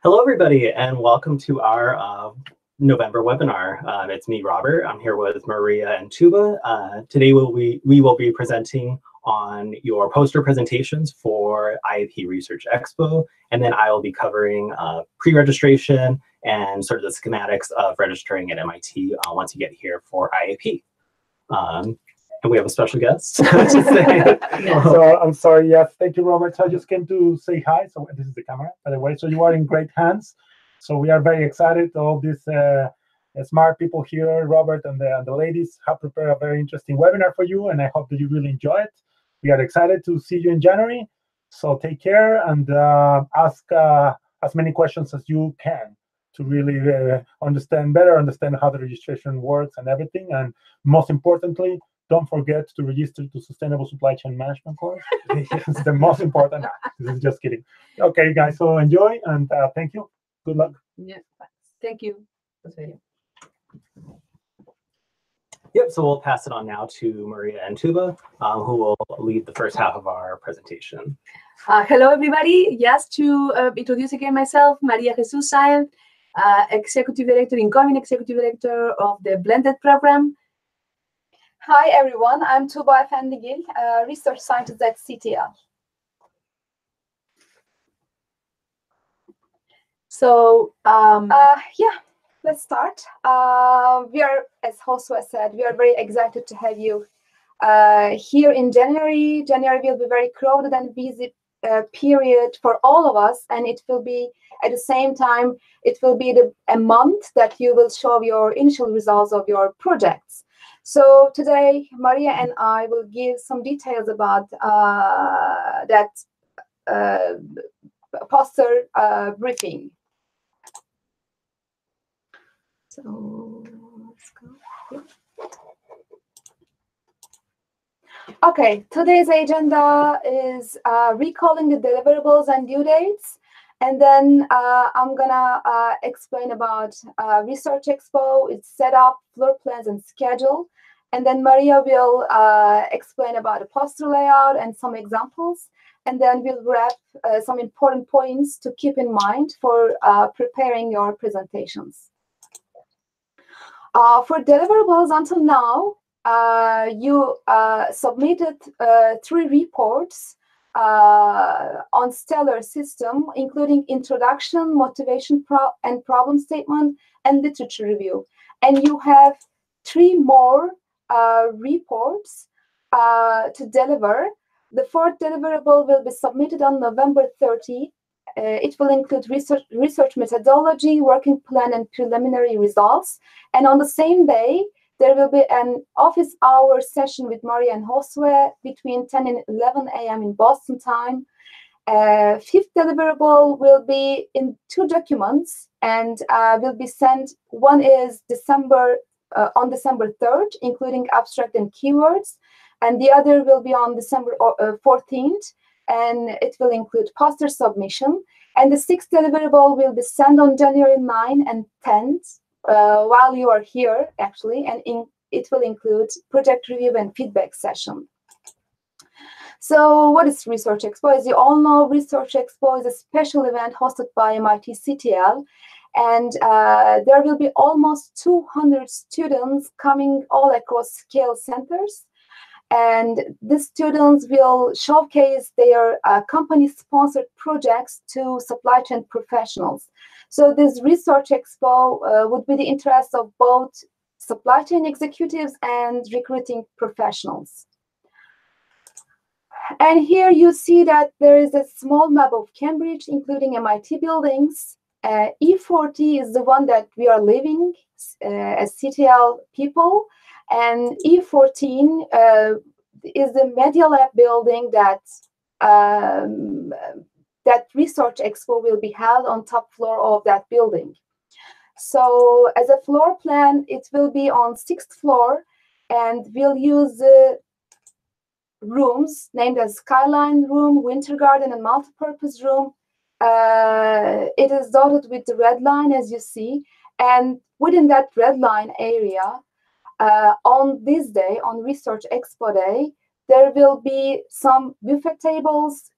Hello, everybody, and welcome to our November webinar. It's me, Robert. I'm here with Maria and Tuba. Today we will be presenting on your poster presentations for IAP Research Expo, and then I will be covering pre-registration and sort of the schematics of registering at MIT once you get here for IAP. And we have a special guest. So I'm sorry, yes, thank you, Robert. So I just came to say hi. So this is the camera, by the way. So you are in great hands. So we are very excited. All these smart people here, Robert and the ladies, have prepared a very interesting webinar for you, and I hope that you really enjoy it. We are excited to see you in January. So take care and ask as many questions as you can to really understand how the registration works and everything. And most importantly, don't forget to register to Sustainable Supply Chain Management course. It's the most important. This is just kidding. Okay, guys, so enjoy and thank you. Good luck. Yeah, thank you. Yep, so we'll pass it on now to Maria and Tuba, who will lead the first half of our presentation. Hello, everybody. Yes, to introduce again myself, Maria Jesus Sáenz, Executive Director, incoming Executive Director of the Blended Program. Hi, everyone. I'm Tuba Efendigil, Research Scientist at CTL. So, yeah, let's start. We are, as Josue said, we are very excited to have you here in January. January will be very crowded and busy period for all of us, and it will be, at the same time, it will be a month that you will show your initial results of your projects. So today, Maria and I will give some details about that poster briefing. So let's go here. Okay, today's agenda is recalling the deliverables and due dates. And then I'm gonna explain about Research Expo, its setup, floor plans, and schedule. And then Maria will explain about the poster layout and some examples. And then we'll wrap some important points to keep in mind for preparing your presentations. For deliverables until now, you submitted 3 reports on Stellar system, including introduction, motivation and problem statement, and literature review. And you have 3 more reports to deliver. The 4th deliverable will be submitted on November 30. It will include research methodology, working plan, and preliminary results. And on the same day, there will be an office hour session with Maria and Josue between 10 and 11 a.m. in Boston time. 5th deliverable will be in 2 documents and will be sent. One is on December 3rd, including abstract and keywords. And the other will be on December 14th, and it will include poster submission. And the 6th deliverable will be sent on January 9 and 10th. While you are here, actually, and it will include project review and feedback session. So what is Research Expo? As you all know, Research Expo is a special event hosted by MIT CTL, and there will be almost 200 students coming all across scale centers. And the students will showcase their company-sponsored projects to supply chain professionals. So this Research Expo would be the interest of both supply chain executives and recruiting professionals. And here you see that there is a small map of Cambridge, including MIT buildings. E40 is the one that we are living as CTL people. And E14 is the Media Lab building that Research Expo will be held on top floor of that building. So as a floor plan, it will be on 6th floor, and we'll use the rooms named as Skyline Room, Winter Garden, and Multipurpose Room. It is dotted with the red line, as you see. And within that red line area, on this day, on Research Expo Day, There will be some buffet tables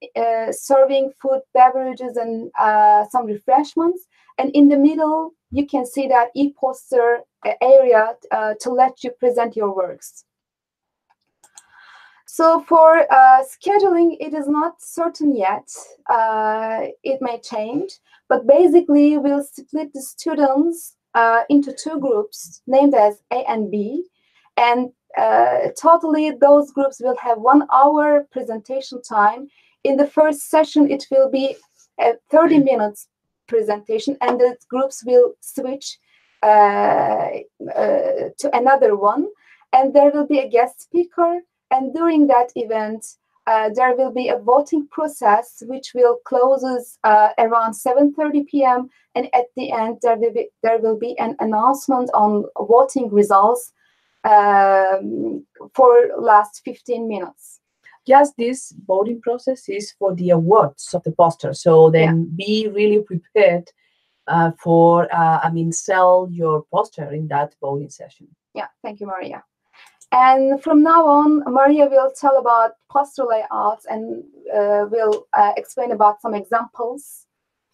serving food, beverages, and some refreshments. And in the middle, you can see that e-poster area to let you present your works. So for scheduling, it is not certain yet. It may change, but basically we'll split the students into two groups named as A and B. And totally those groups will have 1 hour presentation time. In the first session, it will be a 30 minutes presentation, and the groups will switch to another one. And there will be a guest speaker. And during that event, there will be a voting process, which will closes around 7:30 p.m. And at the end, there will be an announcement on voting results for last 15 minutes. Yes, this voting process is for the awards of the poster. So then be really prepared for, sell your poster in that voting session. Yeah, thank you, Maria. And from now on, Maria will tell about poster layouts and will explain about some examples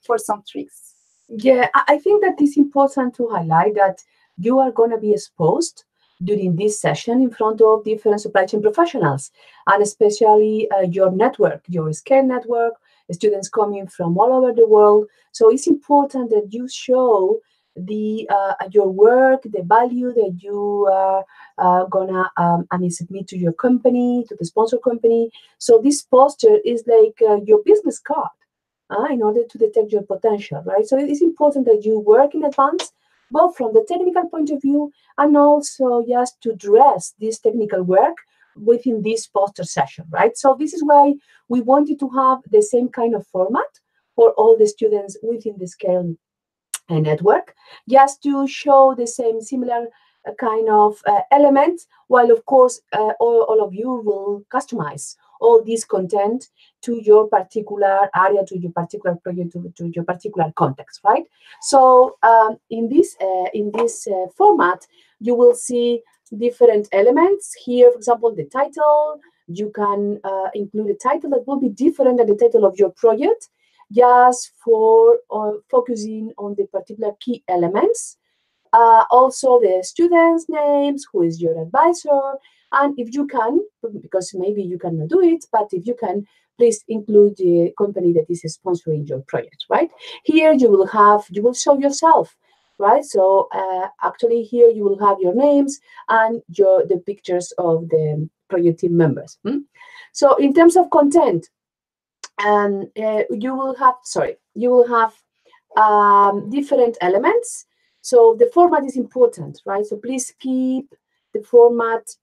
for some tricks. Yeah, I think that it's important to highlight that you are going to be exposed during this session in front of different supply chain professionals, and especially your network, your SCARE network, students coming from all over the world. So it's important that you show your work, the value that you are gonna submit to your company, to the sponsor company. So this poster is like your business card in order to detect your potential, right? So it is important that you work in advance, both from the technical point of view and also just to dress this technical work within this poster session, right? So this is why we wanted to have the same kind of format for all the students within the SCARE network, just to show the similar kind of elements, while of course all of you will customize all this content to your particular area, to your particular project, to your particular context, right? So in this format, you will see different elements here. For example, the title. You can include a title that will be different than the title of your project, just for focusing on the particular key elements. Also the students' names, who is your advisor, and if you can, because maybe you cannot do it, but if you can, please include the company that is sponsoring your project, right? Here you will show yourself, right? So actually here you will have your names and the pictures of the project team members. So in terms of content, you will have different elements. So the format is important, right? So please keep the format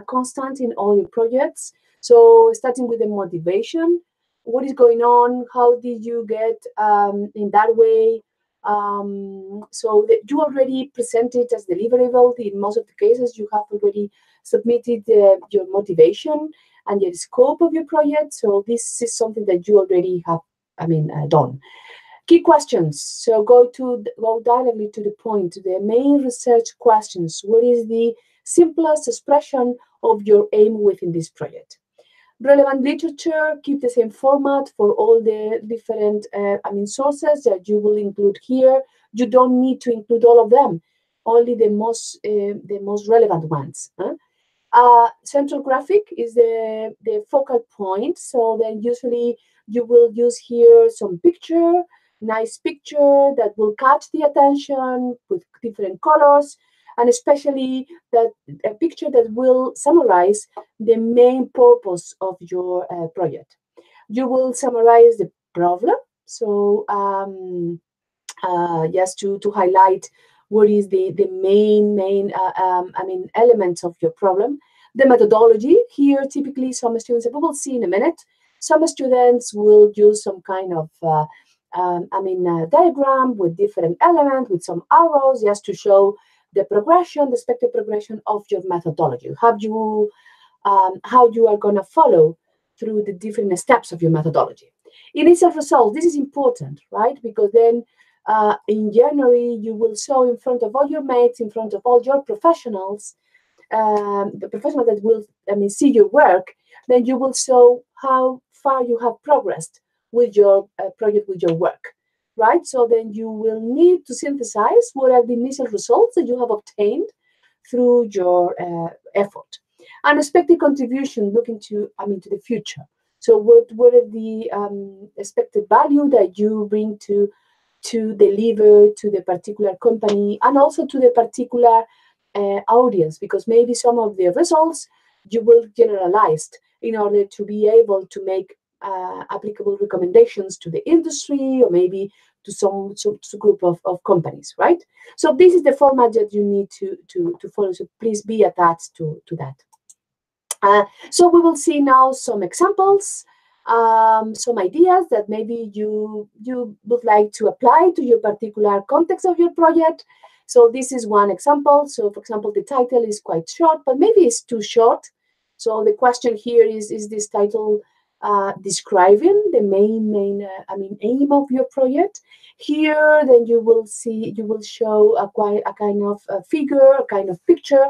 constant in all your projects. So starting with the motivation, what is going on? How did you get in that way? So that you already presented as deliverable. In most of the cases, you have already submitted your motivation and the scope of your project. So this is something that you already have, done. Key questions. So go directly to the point, the main research questions. What is the simplest expression of your aim within this project? Relevant literature, keep the same format for all the different sources that you will include here. You don't need to include all of them, only the most relevant ones. Central graphic is the focal point. So then usually you will use here some nice picture that will catch the attention with different colors, and especially a picture that will summarize the main purpose of your project. You will summarize the problem. So just to highlight what is the main elements of your problem. The methodology here, typically some students, we will see in a minute, some students will use some kind of diagram with different elements, with some arrows, just to show the progression, the expected progression of your methodology. How you are going to follow through the different steps of your methodology. Initial results, this is important, right? Because then in January, you will show in front of all your mates, in front of all your professionals, the professional that will, see your work, then you will show how far you have progressed with your project, with your work, right? So then you will need to synthesize what are the initial results that you have obtained through your effort. And expected contribution, looking to the future. So what are the expected value that you bring to deliver to the particular company and also to the particular audience, because maybe some of the results you will generalize in order to be able to make applicable recommendations to the industry or maybe to some group of companies, right? So this is the format that you need to follow. So please be attached to that. So we will see now some examples, some ideas that maybe you would like to apply to your particular context of your project. So this is one example. So for example, the title is quite short, but maybe it's too short. So the question here is this title describing the main aim of your project? Here, then you will show a kind of a figure, a kind of picture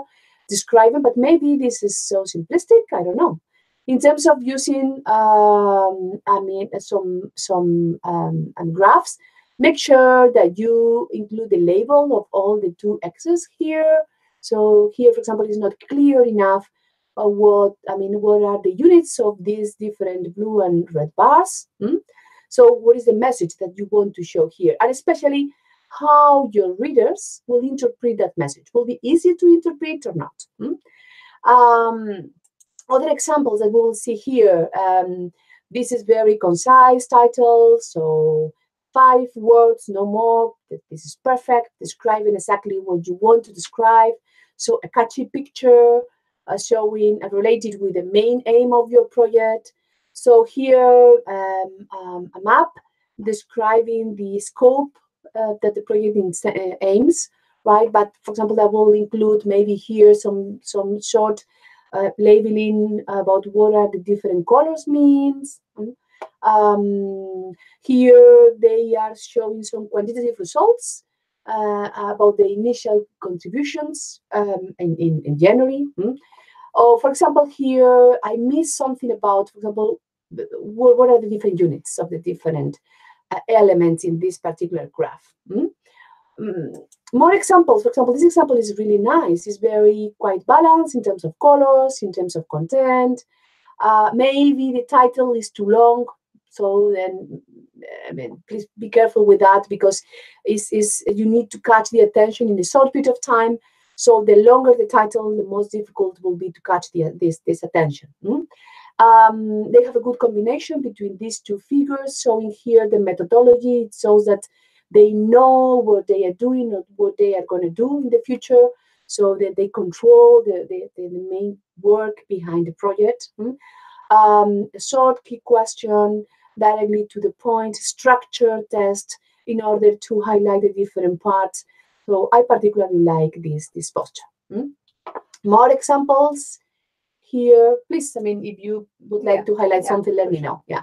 describing, but maybe this is so simplistic, I don't know. In terms of using some graphs, make sure that you include the label of all the 2 axes here. So here, for example, it's not clear enough what are the units of these different blue and red bars. So what is the message that you want to show here? And especially how your readers will interpret that message. Will be easy to interpret or not? Other examples that we will see here. This is very concise title, so 5 words, no more. This is perfect, describing exactly what you want to describe. So a catchy picture showing related with the main aim of your project. So here a map describing the scope that the project aims, right? But for example, that will include maybe here some short labeling about what are the different colors means. Here they are showing some quantitative results about the initial contributions in January. Or for example, here I missed something about, for example, what are the different units of the different elements in this particular graph. More examples. For example, this example is really nice. It's very quite balanced in terms of colors, in terms of content. Maybe the title is too long, so then please be careful with that, because you need to catch the attention in a short period of time. So the longer the title, the most difficult will be to catch this attention. They have a good combination between these 2 figures, showing here the methodology. It shows that they know what they are doing or what they are going to do in the future, so that they control the main work behind the project. A short key question, directly to the point, structure test in order to highlight the different parts. So I particularly like this posture. More examples here, please. If you would like to highlight something, let me know. Yeah.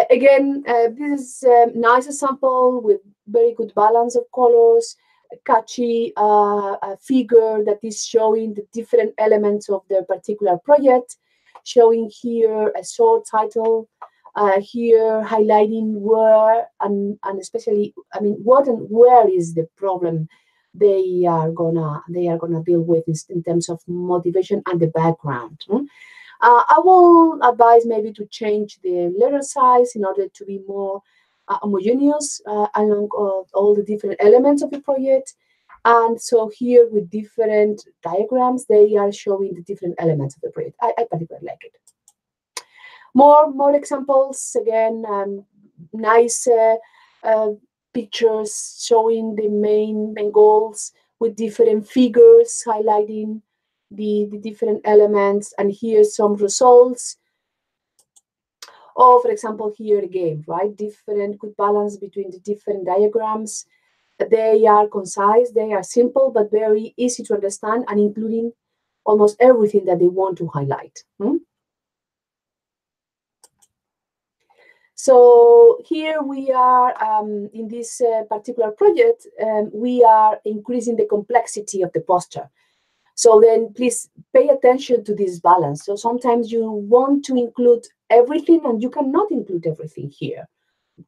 Again, this is a nice example with very good balance of colors, a catchy figure that is showing the different elements of their particular project, showing here a short title, here highlighting where and especially, what and where is the problem they are gonna deal with in terms of motivation and the background. I will advise maybe to change the letter size in order to be more homogeneous along all the different elements of the project. And so here with different diagrams, they are showing the different elements of the project. I particularly like it. More examples, again, nice pictures showing the main goals with different figures highlighting the different elements, and here some results. Or for example, here again, right, different good balance between the different diagrams. They are concise, they are simple, but very easy to understand, and including almost everything that they want to highlight. So here we are in this particular project, we are increasing the complexity of the poster. So then please pay attention to this balance. So sometimes you want to include everything and you cannot include everything here.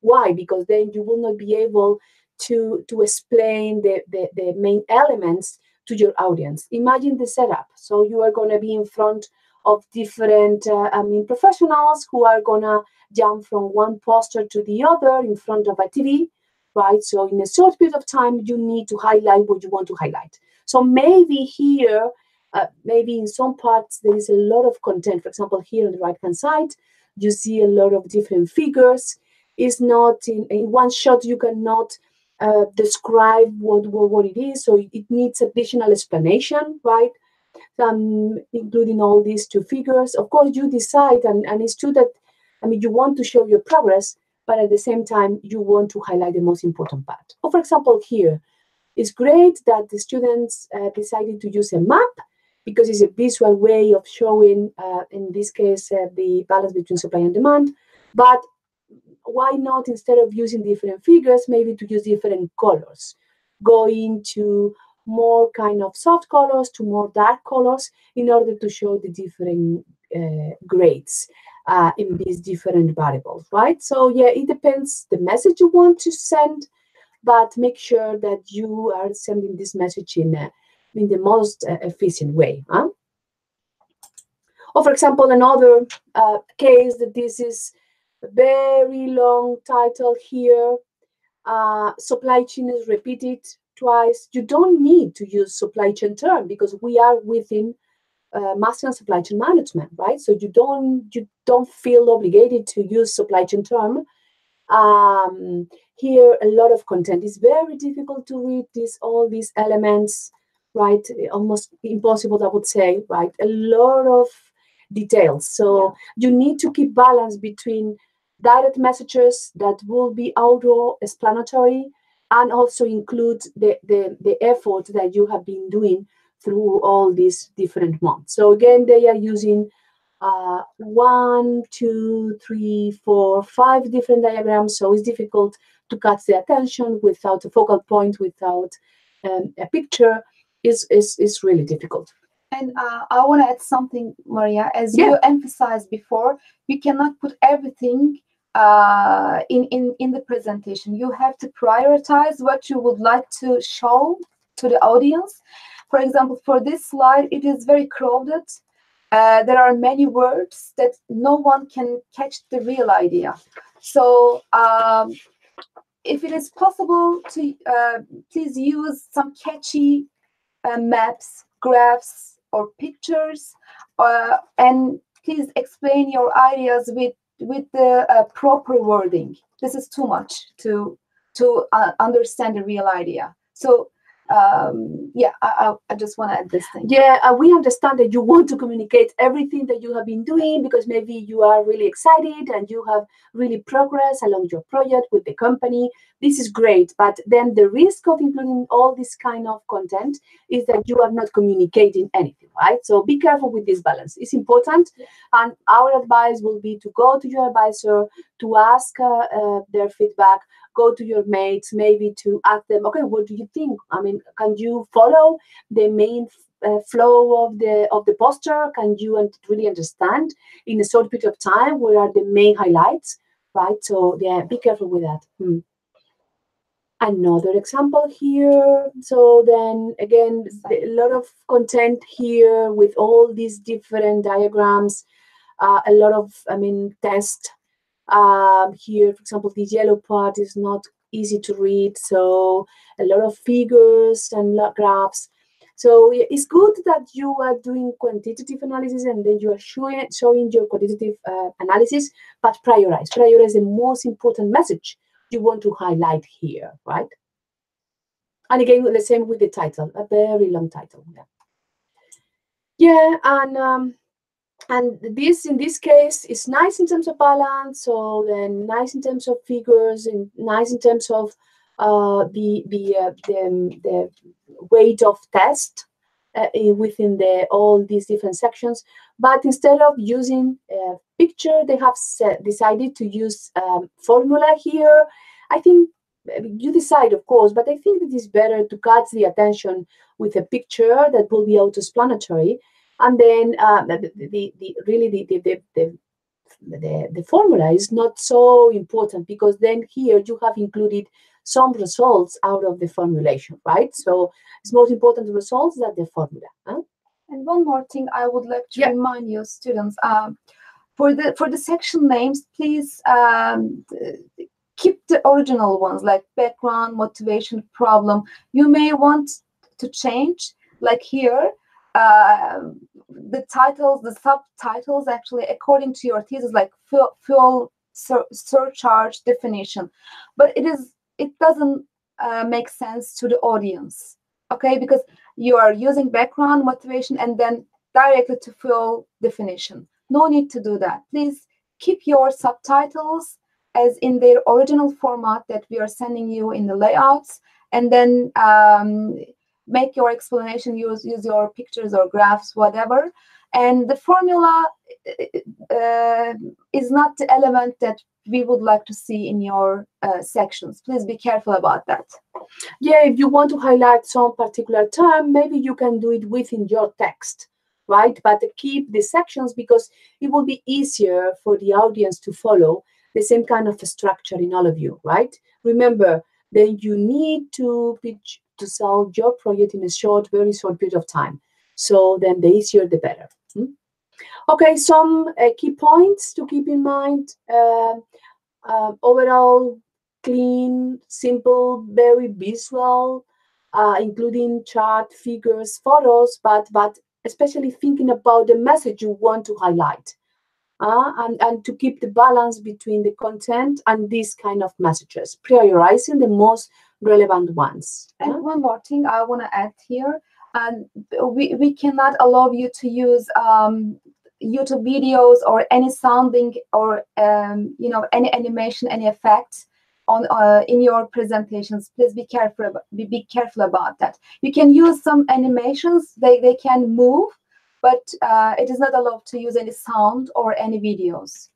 Why? Because then you will not be able to explain the main elements to your audience. Imagine the setup. So you are going to be in front of different professionals who are going to jump from one poster to the other in front of a TV, right? So in a short period of time, you need to highlight what you want to highlight. So maybe here, maybe in some parts, there is a lot of content. For example, here on the right-hand side, you see a lot of different figures. It's not in one shot, you cannot describe what it is. So it needs additional explanation, right? Including all these two figures. Of course, you decide, and it's true that, you want to show your progress, but at the same time, you want to highlight the most important part. Or for example, here, it's great that the students decided to use a map because it's a visual way of showing, in this case, the balance between supply and demand. But why not, instead of using different figures, maybe to use different colors, going to more kind of soft colors to more dark colors in order to show the different grades in these different variables, right? So yeah, it depends the message you want to send, but make sure that you are sending this message in the most efficient way. Huh? Or for example, another case that this is a very long title here. Supply chain is repeated twice. You don't need to use supply chain term because we are within master and supply chain management, right? So you don't feel obligated to use supply chain term. Here, a lot of content is very difficult to read. All these elements, right? Almost impossible, I would say, right? A lot of details. So you need to keep balance between direct messages that will be auto-explanatory and also include the effort that you have been doing through all these different months. So again, they are using 1, 2, 3, 4, 5 different diagrams. So it's difficult to catch the attention without a focal point, without a picture. Is really difficult. And I want to add something, Maria. As you emphasized before, you cannot put everything in the presentation. You have to prioritize what you would like to show to the audience. For example, for this slide, it is very crowded. There are many words that no one can catch the real idea. So if it is possible to please use some catchy maps, graphs, or pictures, and please explain your ideas with the proper wording. This is too much to understand the real idea. So I just want to add this thing. We understand that you want to communicate everything that you have been doing because maybe you are really excited and you have really progressed along your project with the company. This is great, but then the risk of including all this kind of content is that you are not communicating anything, right? So be careful with this balance. It's important, and our advice will be to go to your advisor, to ask their feedback, go to your mates, maybe to ask them, okay, what do you think? I mean, can you follow the main flow of the poster? Can you really understand in a short period of time what are the main highlights, right? So yeah, be careful with that. Another example here. So then again, a lot of content here with all these different diagrams, a lot of, text. Here, for example, the yellow part is not easy to read, so a lot of figures and graphs. So it's good that you are doing quantitative analysis and then you are showing your quantitative analysis, but prioritize the most important message you want to highlight here, right? And again, the same with the title, a very long title. And this, in this case, is nice in terms of balance. So then, nice in terms of figures, and nice in terms of the weight of text within all these different sections. But instead of using a picture, they have decided to use formula here. I think you decide, of course, but I think it is better to catch the attention with a picture that will be auto-explanatory, and then the formula is not so important, because then here you have included some results out of the formulation, right? So it's more important the results than the formula. Huh? And one more thing I would like to remind you, students, for the section names, please keep the original ones, like background, motivation, problem. You may want to change, like here, the titles, the subtitles, actually, according to your thesis, like fuel surcharge definition. But it doesn't make sense to the audience, okay? Because you are using background, motivation, and then directly to fuel definition. No need to do that. Please keep your subtitles as in their original format that we are sending you in the layouts, and then make your explanation, use your pictures or graphs, whatever. And the formula is not the element that we would like to see in your sections. Please be careful about that. Yeah, if you want to highlight some particular term, maybe you can do it within your text, right? But keep the sections, because it will be easier for the audience to follow the same kind of structure in all of you, right? Remember, then you need to pitch to sell your project in a very short period of time. So then the easier, the better. Okay, some key points to keep in mind. Overall, clean, simple, very visual, including chart, figures, photos, but especially thinking about the message you want to highlight. And to keep the balance between the content and these kind of messages, prioritizing the most relevant ones. And one more thing I want to add here, and we cannot allow you to use YouTube videos or any sounding or any animation, any effects on in your presentations. Please be careful about that. You can use some animations; they can move, but it is not allowed to use any sound or any videos.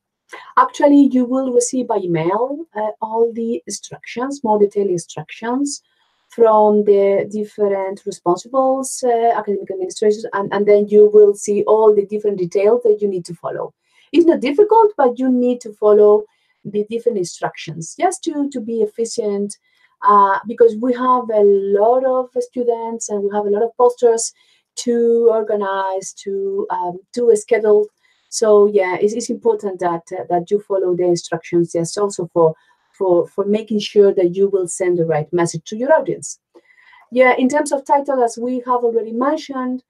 Actually, you will receive by email all the instructions, more detailed instructions from the different responsibles, academic administrators, and then you will see all the different details that you need to follow. It's not difficult, but you need to follow the different instructions just to be efficient, because we have a lot of students and we have a lot of posters to organize, to schedule. So yeah, it's important that you follow the instructions. Yes, also for making sure that you will send the right message to your audience. Yeah, in terms of title, as we have already mentioned,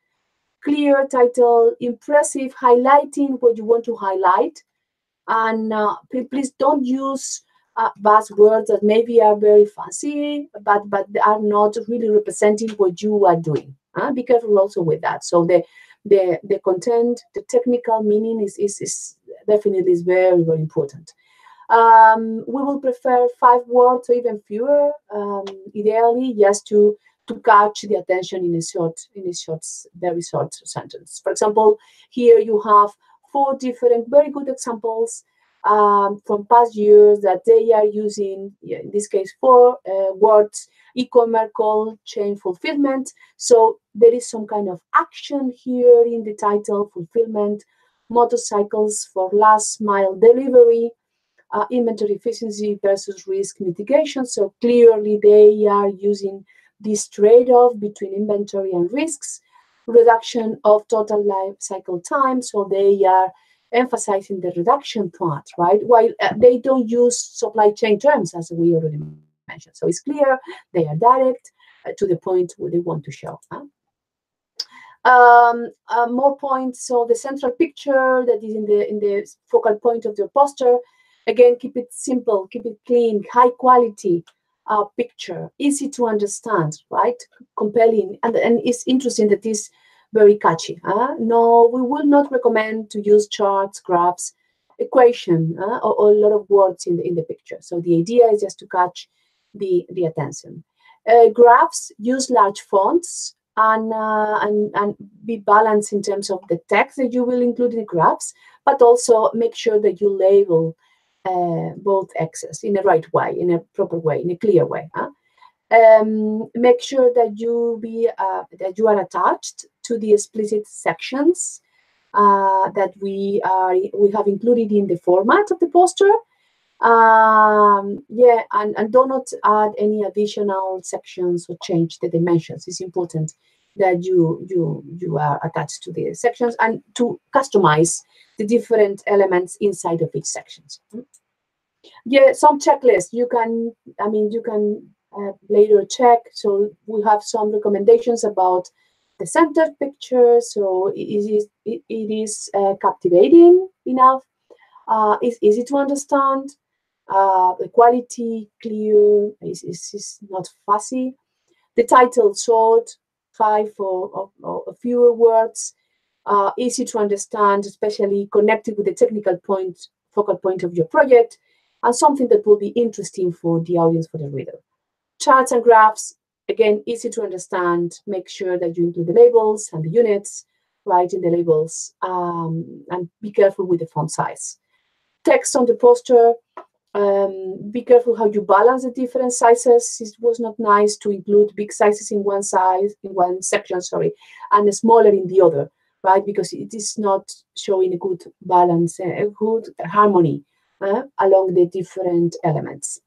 clear title, impressive, highlighting what you want to highlight, and please don't use buzzwords that maybe are very fancy, but are not really representing what you are doing. Be careful also with that. So the content, the technical meaning is definitely very, very important. We will prefer 5 words or even fewer, ideally, just to catch the attention in a very short sentence. For example, here you have 4 different very good examples from past years that they are using, in this case, 4 words: e-commerce, cold chain, fulfillment. So there is some kind of action here in the title: fulfillment, motorcycles for last mile delivery, inventory efficiency versus risk mitigation. So clearly they are using this trade-off between inventory and risks, reduction of total life cycle time. So they are emphasizing the reduction part, right? While they don't use supply chain terms, as we already mentioned. So it's clear, they are direct to the point where they want to show. More points. So the central picture that is in the focal point of your poster. Again, keep it simple, keep it clean, high quality picture, easy to understand, right? Compelling, and it's interesting that it's very catchy. No, we will not recommend to use charts, graphs, equation, or a lot of words in the picture. So the idea is just to catch the attention. Graphs, use large fonts and be balanced in terms of the text that you will include in the graphs, but also make sure that you label both axes in the right way, in a proper way, in a clear way. Make sure that you are attached to the explicit sections that we have included in the format of the poster. Yeah, and do not add any additional sections or change the dimensions. It's important that you are attached to the sections and to customize the different elements inside of each sections. Yeah, some checklists you can later check. So we have some recommendations about the center picture. So it is captivating enough. It's easy to understand. The quality clear, is not fussy. The title short, 5 or fewer words, easy to understand, especially connected with the technical focal point of your project, and something that will be interesting for the audience, for the reader. Charts and graphs, again, easy to understand. Make sure that you include the labels and the units, write in the labels, and be careful with the font size. Text on the poster, be careful how you balance the different sizes. It was not nice to include big sizes in one section, and smaller in the other, right? Because it is not showing a good balance, a good harmony along the different elements.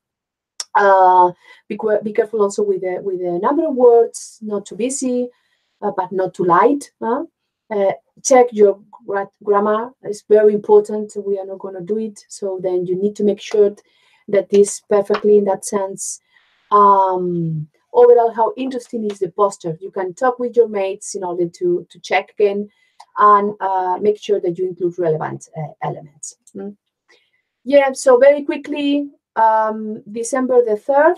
Be careful also with the number of words, not too busy, but not too light. Check your grammar. It's very important. We are not going to do it. So then you need to make sure that this perfectly in that sense. Overall, how interesting is the poster? You can talk with your mates in order to check again and make sure that you include relevant elements. Yeah, so very quickly, December the 3rd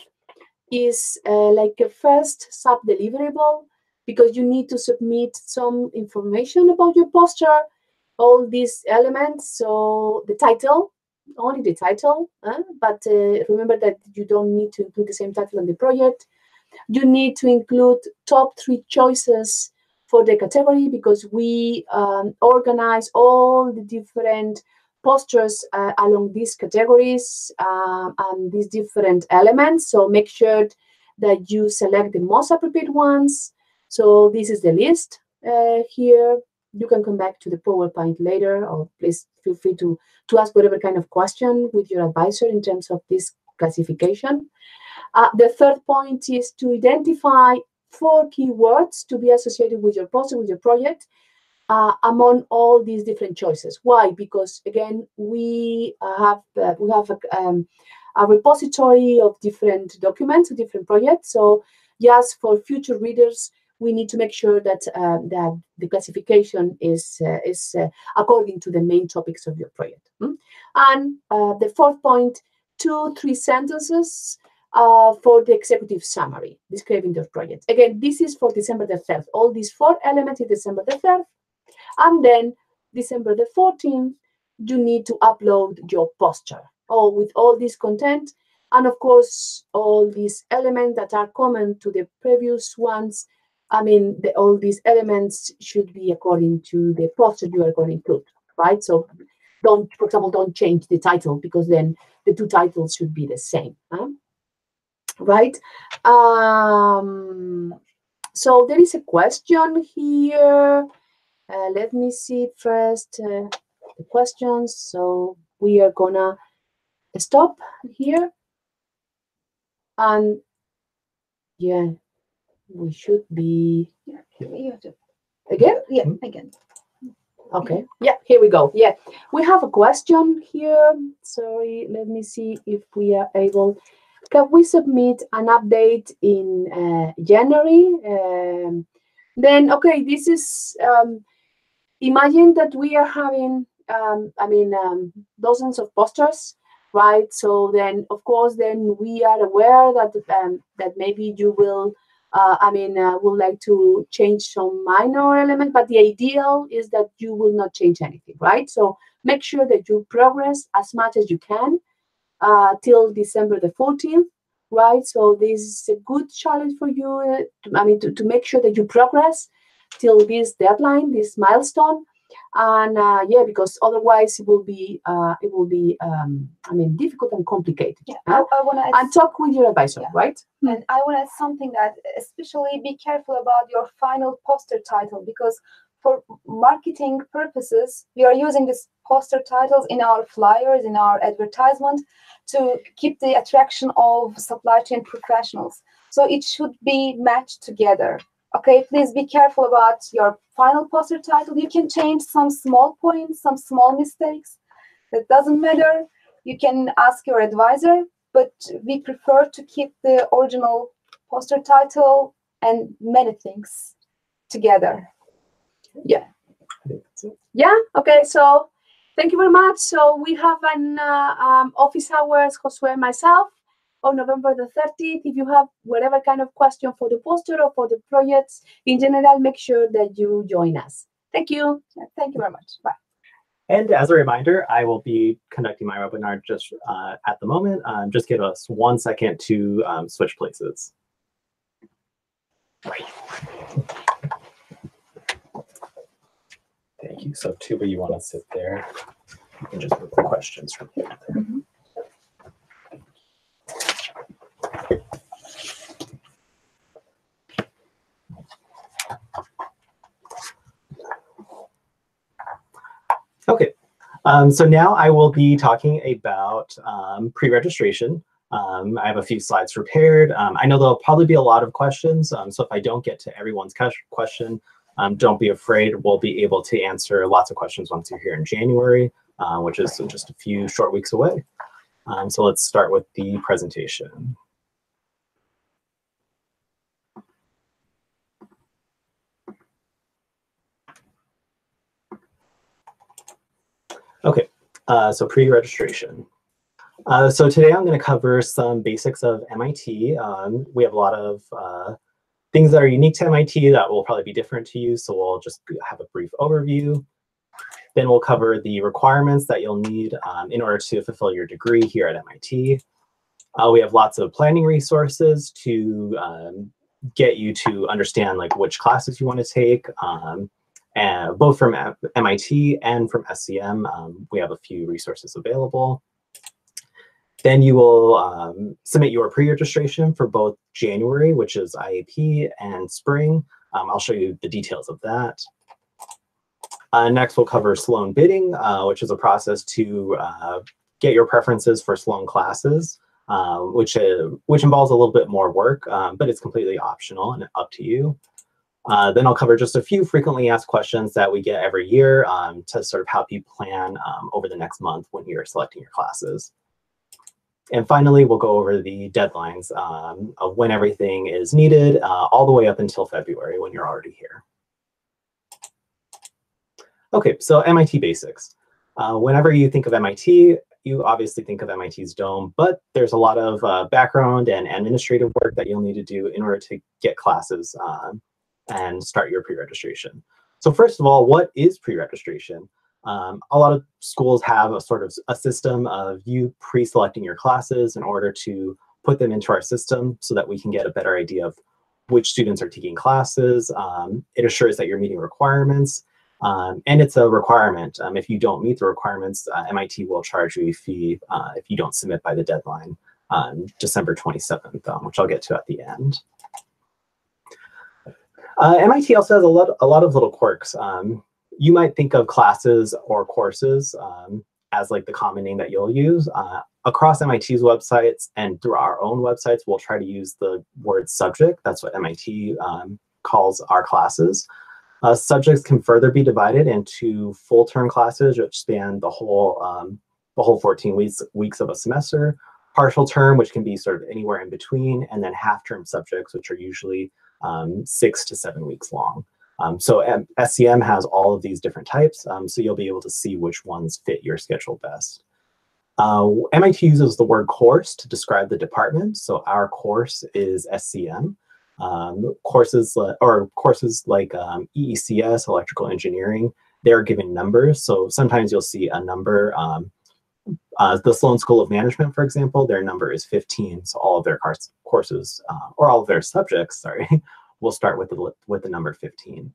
is like a first sub-deliverable, because you need to submit some information about your poster, all these elements. So the title, only the title, but remember that you don't need to include the same title on the project. You need to include top 3 choices for the category, because we organize all the different posters along these categories and these different elements. So make sure that you select the most appropriate ones. So this is the list here. You can come back to the PowerPoint later, or please feel free to ask whatever kind of question with your advisor in terms of this classification. The third point is to identify 4 keywords to be associated with your poster, with your project, among all these different choices. Why? Because again, we have a repository of different documents, different projects. So yes, for future readers, we need to make sure that that the classification is according to the main topics of your project. And the fourth point, 2-3 sentences for the executive summary describing the project. Again, this is for December the 3rd. All these 4 elements in December the 3rd. And then December the 14th, you need to upload your poster, with all this content. And of course, all these elements that are common to the previous ones. I mean, all these elements should be according to the poster you are going to include, right? So for example, don't change the title, because then the 2 titles should be the same, right? So there is a question here. Let me see first the questions. So we are gonna stop here, and yeah, we should be. Yeah, you have to again. Yeah, again. Okay. Yeah, here we go. Yeah, we have a question here. Sorry, let me see if we are able. Can we submit an update in January? Then okay, this is. Imagine that we are having, dozens of posters, right? So then, of course, then we are aware that that maybe you will, would like to change some minor element, but the ideal is that you will not change anything, right? So make sure that you progress as much as you can till December the 14th, right? So this is a good challenge for you, to make sure that you progress till this deadline, this milestone. And yeah, because otherwise it will be I mean, difficult and complicated. Yeah, I want to and talk with your advisor, right? And I want to add something, that especially be careful about your final poster title, because for marketing purposes, we are using this poster titles in our flyers, in our advertisement, to keep the attraction of supply chain professionals. So it should be matched together. Okay, please be careful about your final poster title. You can change some small points, some small mistakes. That doesn't matter. You can ask your advisor, but we prefer to keep the original poster title and many things together. Yeah. Yeah. Okay. So thank you very much. So we have an office hours, Josue and myself, on November the 30th. If you have whatever kind of question for the poster or for the projects in general, make sure that you join us. Thank you. Thank you very much. Bye. And as a reminder, I will be conducting my webinar just at the moment. Just give us 1 second to switch places. Thank you. So Tuba, you want to sit there? You can just move the questions from here to there. Okay, so now I will be talking about pre-registration. I have a few slides prepared. I know there'll probably be a lot of questions, so if I don't get to everyone's question, don't be afraid. We'll be able to answer lots of questions once you're here in January, which is just a few short weeks away. So let's start with the presentation. Okay, so pre-registration. So today I'm going to cover some basics of MIT. We have a lot of things that are unique to MIT that will probably be different to you, so we'll just have a brief overview. Then we'll cover the requirements that you'll need in order to fulfill your degree here at MIT. We have lots of planning resources to get you to understand like which classes you want to take. And both from MIT and from SCM, we have a few resources available. Then you will submit your pre-registration for both January, which is IAP, and spring. I'll show you the details of that. Next, we'll cover Sloan bidding, which is a process to get your preferences for Sloan classes, which involves a little bit more work, but it's completely optional and up to you. Then I'll cover just a few frequently asked questions that we get every year to sort of help you plan over the next month when you're selecting your classes. And finally, we'll go over the deadlines of when everything is needed all the way up until February when you're already here. Okay, so MIT basics. Whenever you think of MIT, you obviously think of MIT's dome, but there's a lot of background and administrative work that you'll need to do in order to get classes and start your pre-registration. So first of all, what is pre-registration? A lot of schools have a sort of a system of you pre-selecting your classes in order to put them into our system so that we can get a better idea of which students are taking classes. It assures that you're meeting requirements, and it's a requirement. If you don't meet the requirements, MIT will charge you a fee if you don't submit by the deadline on December 27th, which I'll get to at the end. MIT also has a lot of little quirks. You might think of classes or courses as like the common name that you'll use. Across MIT's websites and through our own websites, we'll try to use the word subject. That's what MIT calls our classes. Subjects can further be divided into full-term classes, which span the whole 14 weeks of a semester, partial term, which can be sort of anywhere in between, and then half-term subjects, which are usually 6 to 7 weeks long. So SCM has all of these different types, so you'll be able to see which ones fit your schedule best. MIT uses the word course to describe the department, so our course is SCM. Courses like EECS, electrical engineering, they're given numbers, so sometimes you'll see a number. The Sloan School of Management, for example, their number is 15, so all of their courses, or all of their subjects, sorry, will start with the number 15.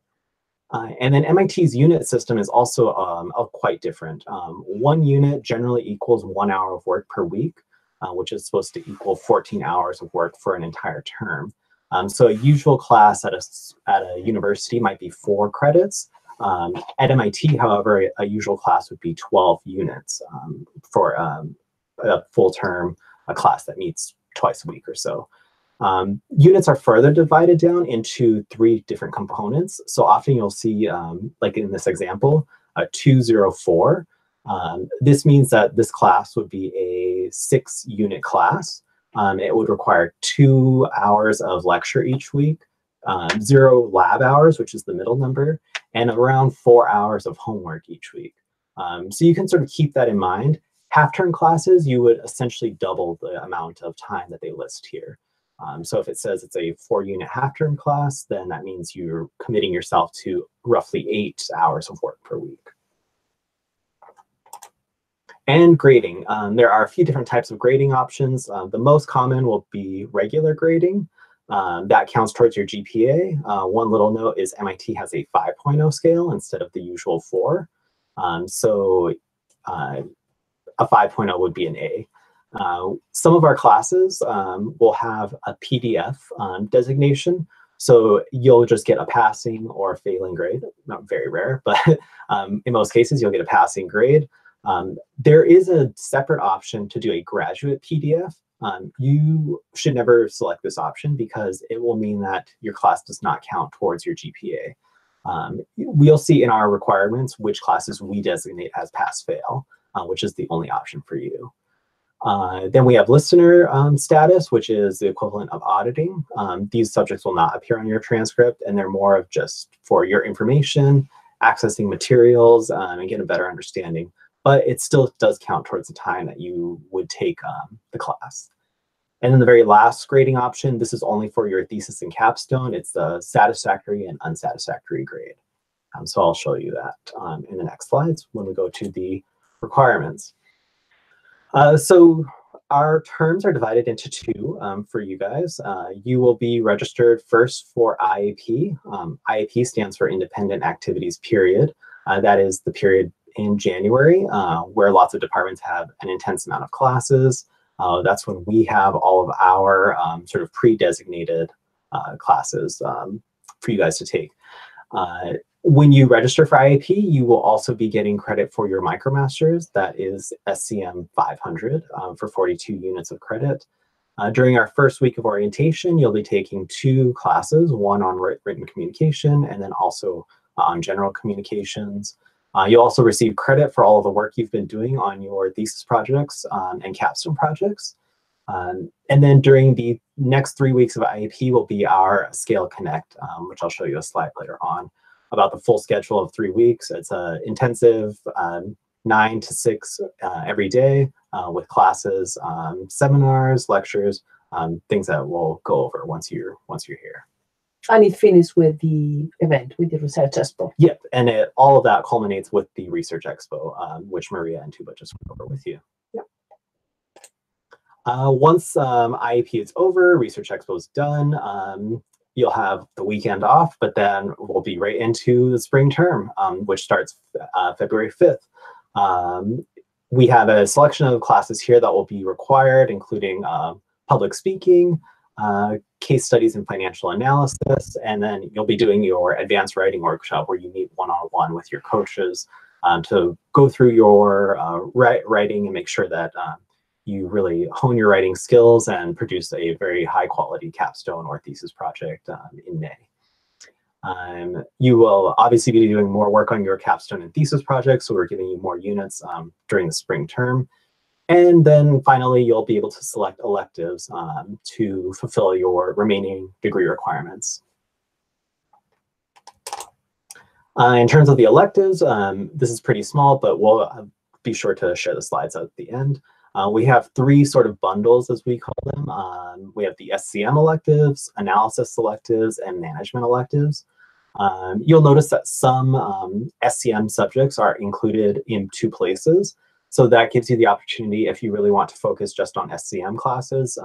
And then MIT's unit system is also quite different. 1 unit generally equals 1 hour of work per week, which is supposed to equal 14 hours of work for an entire term. So a usual class at a university might be 4 credits. At MIT, however, a usual class would be 12 units for a full term, a class that meets twice a week or so. Units are further divided down into 3 different components. So often you'll see, like in this example, a 204. This means that this class would be a 6-unit class. It would require 2 hours of lecture each week, 0 lab hours, which is the middle number, and around 4 hours of homework each week. So you can sort of keep that in mind. Half-term classes, you would essentially double the amount of time that they list here. So if it says it's a 4-unit half-term class, then that means you're committing yourself to roughly 8 hours of work per week. And grading. There are a few different types of grading options. The most common will be regular grading. That counts towards your GPA. One little note is MIT has a 5.0 scale instead of the usual 4. So a 5.0 would be an A. Some of our classes will have a PDF designation. So you'll just get a passing or a failing grade. Not very rare, but in most cases, you'll get a passing grade. There is a separate option to do a graduate PDF. You should never select this option because it will mean that your class does not count towards your GPA. We'll see in our requirements which classes we designate as pass-fail, which is the only option for you. Then we have listener status, which is the equivalent of auditing. These subjects will not appear on your transcript, and they're more of just for your information, accessing materials, and get a better understanding. But it still does count towards the time that you would take the class. And then the very last grading option, this is only for your thesis and capstone. It's the satisfactory and unsatisfactory grade. So I'll show you that in the next slides when we go to the requirements. So our terms are divided into 2 for you guys. You will be registered first for IAP. IAP stands for Independent Activities Period. That is the period in January where lots of departments have an intense amount of classes. That's when we have all of our sort of pre-designated classes for you guys to take. When you register for IAP, you will also be getting credit for your MicroMasters. That is SCM 500 for 42 units of credit. During our first week of orientation, you'll be taking 2 classes, one on written communication and then also on general communications. You'll also receive credit for all of the work you've been doing on your thesis projects and capstone projects. And then during the next 3 weeks of IAP will be our Scale Connect, which I'll show you a slide later on about the full schedule of 3 weeks. It's an intensive 9 to 6 every day with classes, seminars, lectures, things that we'll go over once you're here. And it finishes with the event, with the Research Expo. Yep, and all of that culminates with the Research Expo, which Maria and Tuba just went over with you. Yep. Once IAP is over, Research Expo is done, you'll have the weekend off, but then we'll be right into the spring term, which starts February 5th. We have a selection of classes here that will be required, including public speaking, case studies and financial analysis, and then you'll be doing your advanced writing workshop where you meet one-on-one with your coaches to go through your writing and make sure that you really hone your writing skills and produce a very high quality capstone or thesis project in May. You will obviously be doing more work on your capstone and thesis projects, so we're giving you more units during the spring term. And then finally, you'll be able to select electives to fulfill your remaining degree requirements. In terms of the electives, this is pretty small, but we'll be sure to share the slides at the end. We have 3 sort of bundles, as we call them. We have the SCM electives, analysis electives, and management electives. You'll notice that some SCM subjects are included in 2 places. So that gives you the opportunity, if you really want to focus just on SCM classes,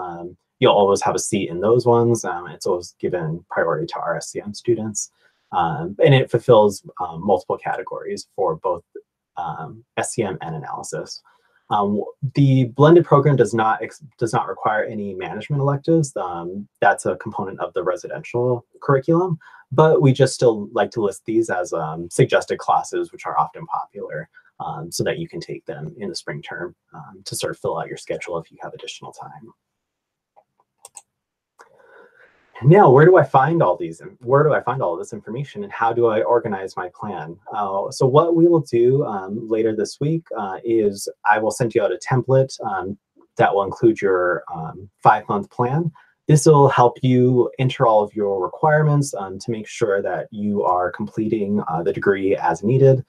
you'll always have a seat in those ones. It's always given priority to our SCM students. And it fulfills multiple categories for both SCM and analysis. The blended program does not require any management electives. That's a component of the residential curriculum, but we just still like to list these as suggested classes, which are often popular, so that you can take them in the spring term to sort of fill out your schedule if you have additional time. Now, where do I find all this information, and how do I organize my plan? So what we will do later this week is I will send you out a template that will include your 5-month plan. This will help you enter all of your requirements to make sure that you are completing the degree as needed.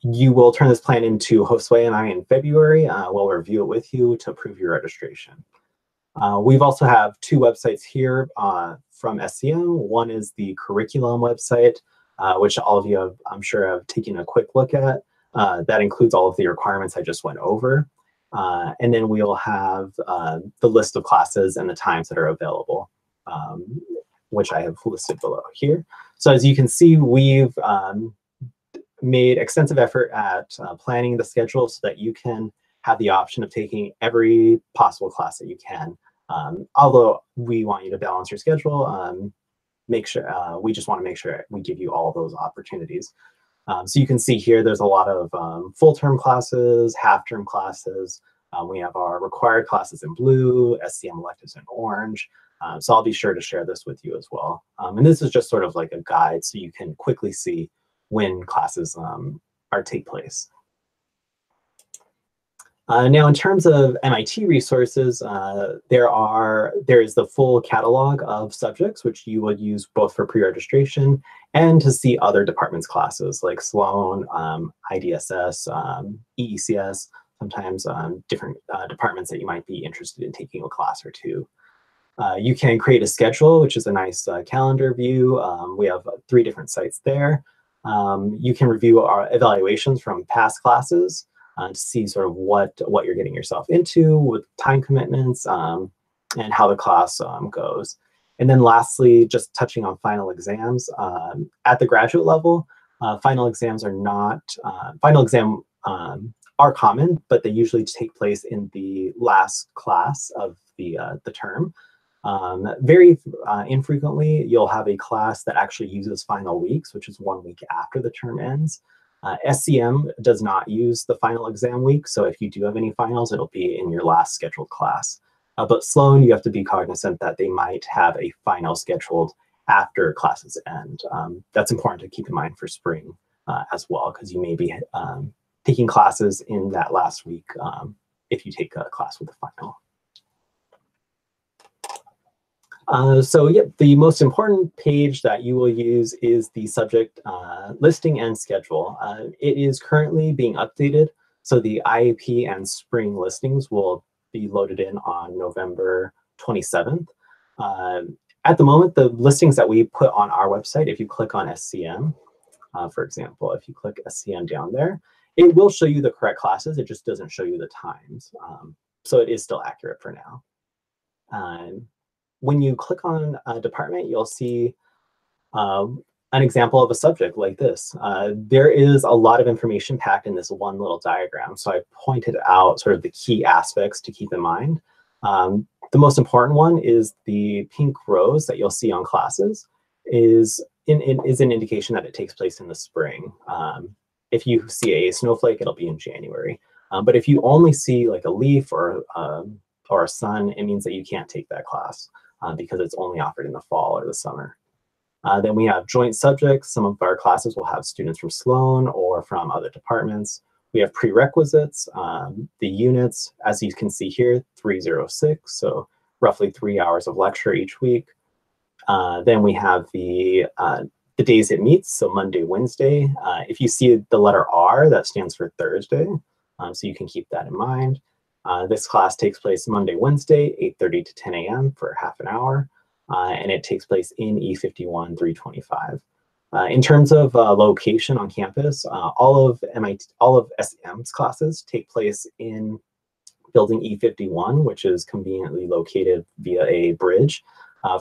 You will turn this plan into Josue and I in February. We'll review it with you to approve your registration. We've also have 2 websites here from SCM. One is the curriculum website, which all of you have, I'm sure, have taken a quick look at. That includes all of the requirements I just went over. And then we'll have the list of classes and the times that are available, which I have listed below here. So as you can see, we've made extensive effort at planning the schedule so that you can have the option of taking every possible class that you can. Although we want you to balance your schedule, we just want to make sure we give you all those opportunities. So you can see here, there's a lot of full-term classes, half-term classes. We have our required classes in blue, SCM electives in orange. So I'll be sure to share this with you as well. And this is just sort of like a guide so you can quickly see when classes take place. Now, in terms of MIT resources, there is the full catalog of subjects, which you would use both for pre-registration and to see other departments' classes like Sloan, IDSS, EECS, sometimes different departments that you might be interested in taking a class or two. You can create a schedule, which is a nice calendar view. We have 3 different sites there. You can review our evaluations from past classes to see sort of what you're getting yourself into with time commitments and how the class goes. And then lastly, just touching on final exams. At the graduate level, final exams are not, are common, but they usually take place in the last class of the term. Very infrequently, you'll have a class that actually uses final weeks, which is 1 week after the term ends. SCM does not use the final exam week, so if you do have any finals, it'll be in your last scheduled class. But Sloan, you have to be cognizant that they might have a final scheduled after classes end. That's important to keep in mind for spring as well, because you may be taking classes in that last week if you take a class with a final. So yeah, the most important page that you will use is the subject listing and schedule. It is currently being updated, so the IAP and spring listings will be loaded in on November 27th. At the moment, the listings that we put on our website, if you click on SCM, for example, if you click SCM down there, it will show you the correct classes. It just doesn't show you the times. So it is still accurate for now. When you click on a department, you'll see an example of a subject like this. There is a lot of information packed in this one little diagram. So I pointed out sort of the key aspects to keep in mind. The most important one is the pink rows that you'll see on classes is an indication that it takes place in the spring. If you see a snowflake, it'll be in January. But if you only see like a leaf or a sun, it means that you can't take that class because it's only offered in the fall or the summer. Then we have joint subjects. Some of our classes will have students from Sloan or from other departments. We have prerequisites, the units, as you can see here, 306, so roughly 3 hours of lecture each week. Then we have the days it meets, so Monday, Wednesday. If you see the letter R, that stands for Thursday, so you can keep that in mind. This class takes place Monday, Wednesday, 8:30 to 10 a.m. for half an hour, and it takes place in E51 325. In terms of location on campus, all of SCM's classes take place in building E51, which is conveniently located via a bridge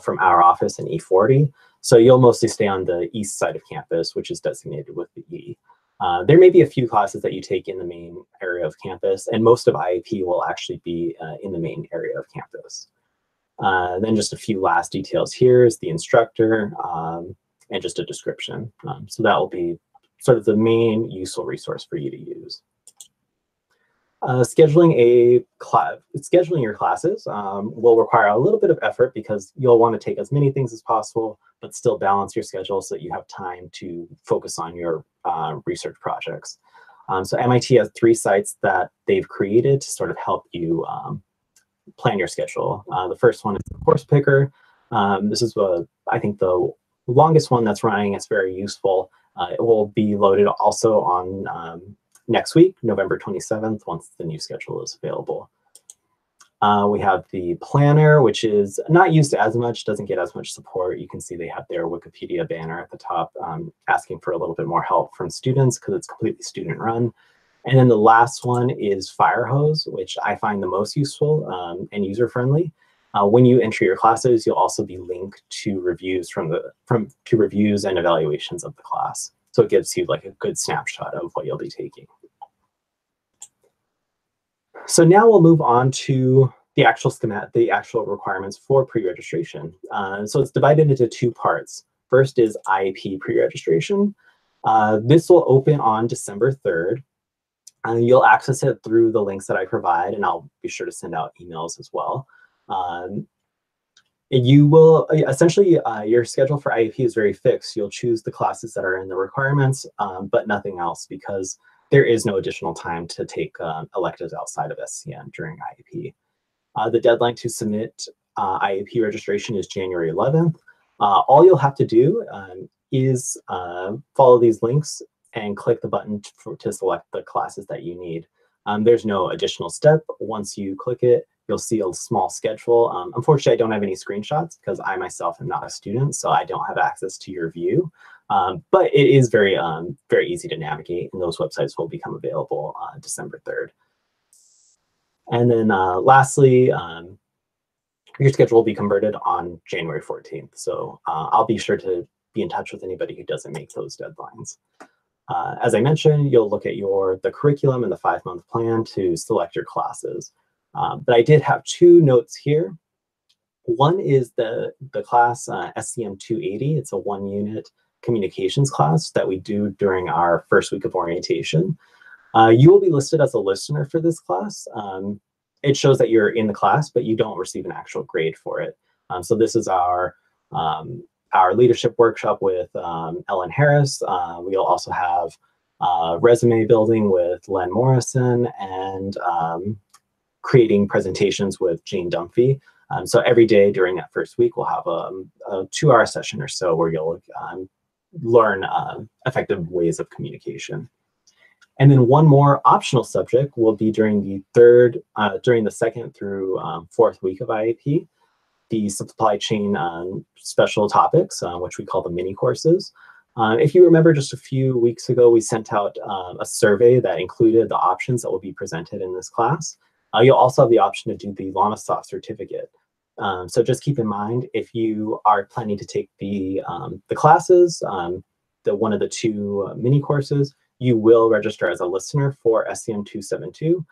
from our office in E40. So you'll mostly stay on the east side of campus, which is designated with the E. There may be a few classes that you take in the main area of campus, and most of IAP will actually be in the main area of campus. Then just a few last details here is the instructor and just a description. So that will be sort of the main useful resource for you to use. Scheduling your classes will require a little bit of effort because you'll want to take as many things as possible, but still balance your schedule so that you have time to focus on your research projects. So MIT has 3 sites that they've created to sort of help you plan your schedule. The first one is the course picker. This is I think the longest one that's running. It's very useful. It will be loaded also on next week, November 27th, once the new schedule is available. We have the planner, which is not used as much, doesn't get as much support. You can see they have their Wikipedia banner at the top asking for a little bit more help from students because it's completely student run. And then the last one is Firehose, which I find the most useful and user-friendly. When you enter your classes, you'll also be linked to reviews reviews and evaluations of the class. So it gives you like a good snapshot of what you'll be taking. So now we'll move on to the actual schematic, the actual requirements for pre-registration. So it's divided into 2 parts. First is IAP pre-registration. This will open on December 3rd. You'll access it through the links that I provide, and I'll be sure to send out emails as well. You will essentially, your schedule for IAP is very fixed. You'll choose the classes that are in the requirements, but nothing else, because there is no additional time to take electives outside of SCM during IAP. The deadline to submit IAP registration is January 11th. All you'll have to do is follow these links and click the button to select the classes that you need. There's no additional step. Once you click it, you'll see a small schedule. Unfortunately, I don't have any screenshots because I myself am not a student, so I don't have access to your view. But it is very easy to navigate, and those websites will become available on December 3rd. And then lastly, your schedule will be converted on January 14th. So I'll be sure to be in touch with anybody who doesn't make those deadlines. As I mentioned, you'll look at the curriculum and the 5-month plan to select your classes. But I did have 2 notes here. One is the class SCM 280. It's a 1-unit communications class that we do during our first week of orientation. You will be listed as a listener for this class. It shows that you're in the class, but you don't receive an actual grade for it. So this is our leadership workshop with Ellen Harris. We'll also have resume building with Len Morrison and creating presentations with Jane Dunphy. So every day during that first week, we'll have a 2-hour session or so where you'll learn effective ways of communication. And then one more optional subject will be during the 2nd through 4th week of IAP, the supply chain special topics, which we call the mini courses. If you remember, just a few weeks ago, we sent out a survey that included the options that will be presented in this class. You'll also have the option to do the LlamaSoft certificate. So just keep in mind, if you are planning to take the classes, one of the 2 mini courses, you will register as a listener for SCM 272.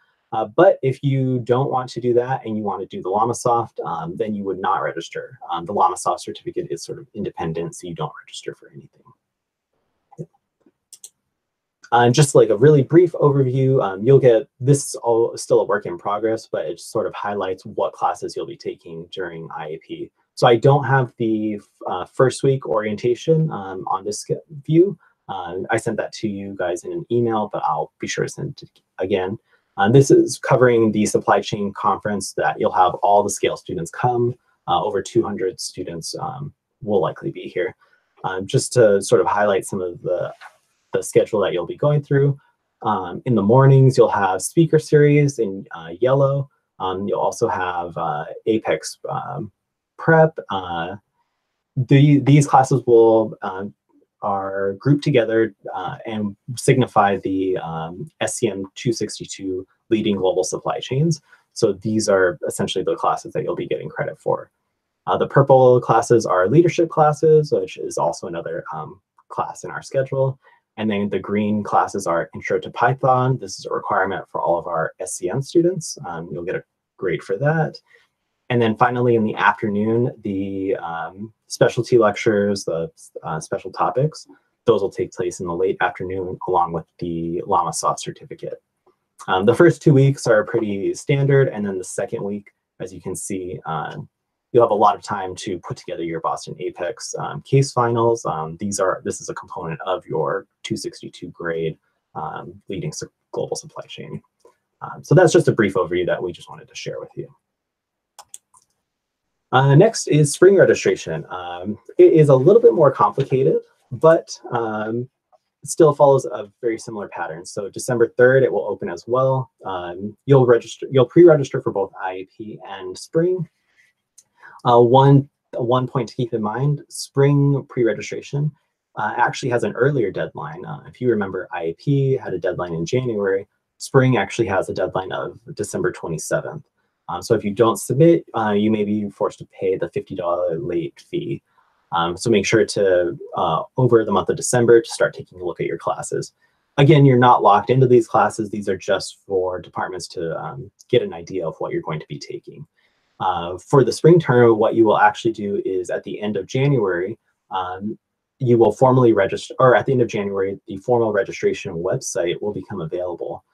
But if you don't want to do that and you want to do the LlamaSoft, then you would not register. The LlamaSoft certificate is sort of independent, so you don't register for anything. Just like a really brief overview, you'll get this still a work in progress, but it sort of highlights what classes you'll be taking during IAP. So I don't have the first week orientation on this view. I sent that to you guys in an email, but I'll be sure to send it again. This is covering the supply chain conference that you'll have all the Scale students come. Over 200 students will likely be here. Just to sort of highlight some of the schedule that you'll be going through. In the mornings, you'll have speaker series in yellow. You'll also have Apex prep. These classes are grouped together and signify the SCM 262 leading global supply chains. So these are essentially the classes that you'll be getting credit for. The purple classes are leadership classes, which is also another class in our schedule. And then the green classes are Intro to Python. This is a requirement for all of our SCM students. You'll get a grade for that. And then finally in the afternoon, the specialty lectures, the special topics, those will take place in the late afternoon along with the Llama Soft certificate. The first 2 weeks are pretty standard, and then the second week, as you can see, you'll have a lot of time to put together your Boston Apex case finals. This is a component of your 262 grade leading global supply chain. So that's just a brief overview that we just wanted to share with you. Next is spring registration. It is a little bit more complicated, but it still follows a very similar pattern. So December 3rd, it will open as well. You'll pre-register for both IAP and spring. One point to keep in mind, spring pre-registration actually has an earlier deadline. If you remember, IAP had a deadline in January. Spring actually has a deadline of December 27th. So if you don't submit, you may be forced to pay the $50 late fee. So make sure to, over the month of December, to start taking a look at your classes. Again, you're not locked into these classes. These are just for departments to get an idea of what you're going to be taking. For the spring term, what you will actually do is at the end of January, you will formally register, or at the end of January, the formal registration website will become available.